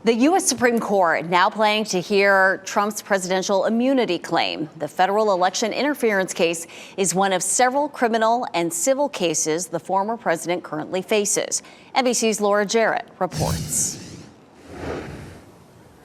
The U.S. Supreme Court now planning to hear Trump's presidential immunity claim. The federal election interference case is one of several criminal and civil cases the former president currently faces. NBC's Laura Jarrett reports.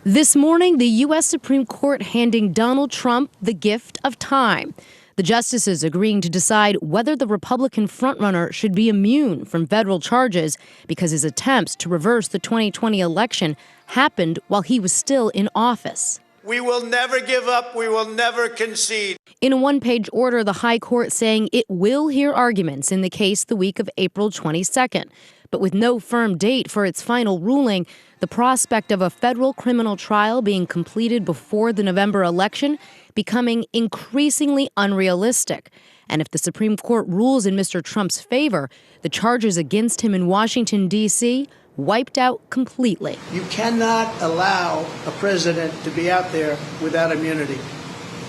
This morning, the U.S. Supreme Court handing Donald Trump the gift of time. The justices agreeing to decide whether the Republican frontrunner should be immune from federal charges because his attempts to reverse the 2020 election happened while he was still in office. We will never give up. We will never concede. In a one-page order, the High Court saying it will hear arguments in the case the week of April 22nd. But with no firm date for its final ruling, the prospect of a federal criminal trial being completed before the November election becoming increasingly unrealistic. And if the Supreme Court rules in Mr. Trump's favor, the charges against him in Washington, D.C., wiped out completely. You cannot allow a president to be out there without immunity.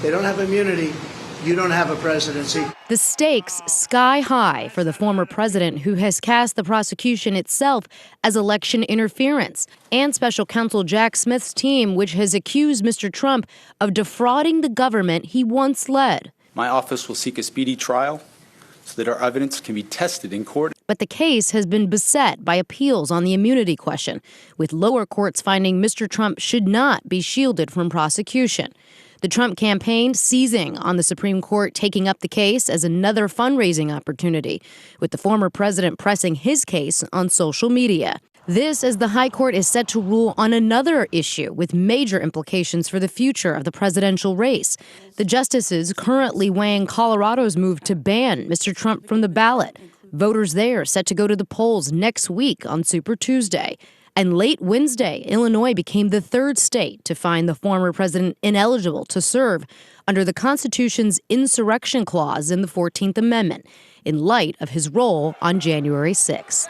They don't have immunity. You don't have a presidency. The stakes sky high for the former president, who has cast the prosecution itself as election interference, and special counsel Jack Smith's team, which has accused Mr. Trump of defrauding the government he once led. My office will seek a speedy trial so that our evidence can be tested in court. But the case has been beset by appeals on the immunity question, with lower courts finding Mr. Trump should not be shielded from prosecution. The Trump campaign seizing on the Supreme Court taking up the case as another fundraising opportunity, with the former president pressing his case on social media. This as the High Court is set to rule on another issue with major implications for the future of the presidential race. The justices currently weighing Colorado's move to ban Mr. Trump from the ballot. Voters there set to go to the polls next week on Super Tuesday. And late Wednesday, Illinois became the third state to find the former president ineligible to serve under the Constitution's insurrection clause in the 14th Amendment in light of his role on January 6.